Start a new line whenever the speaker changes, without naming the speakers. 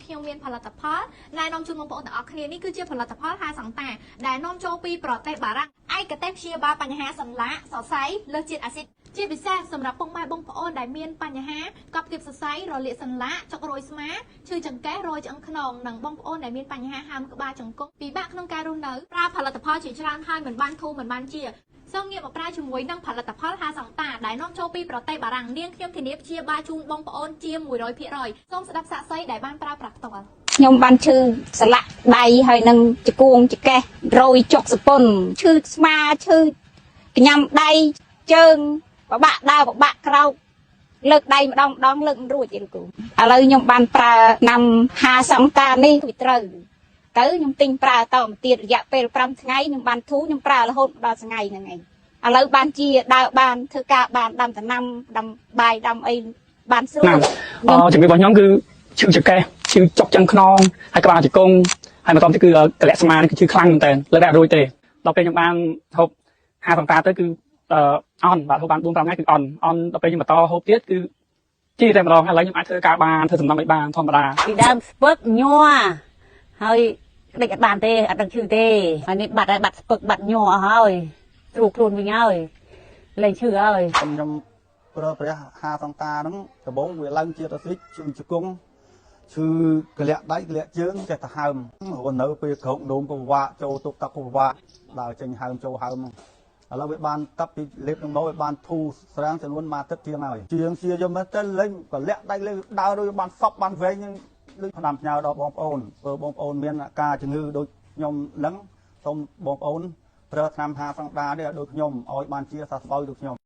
ខ្ញុំមានផលិតផលណែនាំជូនបងប្អូនទាំងអស់គ្នានេះគឺជាផលិតផលហាសង្តាដែលនាំចូលពីប្រទេសបារាំងឯកទេសព្យាបាលបញ្ហាសន្លាក់សរសៃលើសជាតិអាស៊ីតជាពិសេសសម្រាប់ពុកម៉ែបងប្អូនដែលមានបញ្ហាកប់ទាបសរសៃរលាកសន្លាក់ចុករយស្មាឈឺចង្កេះរយឆ្អឹងខ្នងនិងបងប្អូនដែលមានបញ្ហាហើមក្បាលចង្កុកពិបាកក្នុងការរស់នៅប្រើផលិតផលជាច្រើនហើយមិនបានធូរមិនបានជាសូមងាកមកប្រើជាមួយនឹងផលិតផលហាសង្តាដែលនាំចូលពីប្រទេសបារាំងនាងខ្ញុំធានាព្យាបាលជូនបងប្អូនជា100%សូមស្ដាប់សាកសីដែលបានប្រើប្រាស់ផ្ទាល់
ខ្ញុំបានឈឺសន្លាក់ដៃហើយនឹងជង្គង់ចង្កេះរយចុកសពុនឈឺស្មាឈឺកញ្ញាំដៃជើងបបាក់ដើរបបាក់ក្រោកលើកដៃម្ដងលើកមិនរួចទេលោកគ្រូឥឡូវខ្ញុំបានប្រើឆ្នាំហាសង្តានេះវាត្រូវទៅខ្ញុំទិញប្រើតទៅទៀតរយៈពេល5ថ្ងៃខ្ញុំបានធូរខ្ញុំប្រើរហូតដល់ថ្ងៃហ្នឹងឯងឥឡូវបានជាដើរបានធ្វើការបានដាំដំណាំដាំបាយដាំអីបានស្រួល
ជំងឺរបស់ខ្ញុំគឺឈឺចង្កេះឈឺចុកចឹងខ្នងហើយក្បាលជង្គង់ហើយបន្ទាប់ទៅគឺកលៈស្មានេះគឺឈឺខ្លាំងមែនតើលើកដាក់រួចទេដល់ពេលខ្ញុំបានហូបហាសង្តាទៅគឺអន់បាទហូបបាន4-5ថ្ងៃគឺអន់ដល់ពេលខ្ញុំបន្តហូបទៀតគឺជីតែម្ដងឥឡូវខ្ញុំអាចធ្វើការបានធ្វើសំណងអីបានធម្មតា
ពីដើមស្ពឹកញ័រហើយដេកអត់បានទេអត់ដឹងឈឺទេហើយនេះបាត់ហើយបាត់ស្ពឹកបាត់ញ័រអស់ហើយត្រួតខ្លួនវិញហើយលែងឈឺហើយ
ខ្ញុំប្រើព្រះហាសង្តាហ្នឹងដំបូងវាឡើងជាតិអាស៊ីតឈឺជង្គង់ឈឺកលាក់ដៃកលាក់ជើងចេះតែហើមរស់នៅពេលក្រោកនោមក៏ពិបាកចូលទុកទឹកក៏ពិបាកដើរចេញហើមចូលហើមឥឡូវវាបានតាប់ពីលេបនឹងមកវាបានធូរស្រាំងចំនួនមកទឹកជាងហើយជាងជាយកមកទៅលេងកលាក់ដៃលេងដើរដូចបានសពបានវែងនឹងដូចផ្ដាំផ្ញើដល់បងប្អូនព្រោះបងប្អូនមានអាការជំងឺដូចខ្ញុំហ្នឹងសូមបងប្អូនប្រើថ្នាំហាសង្តានេះឲ្យដូចខ្ញុំឲ្យបានជាសះស្បើយដូចខ្ញុំ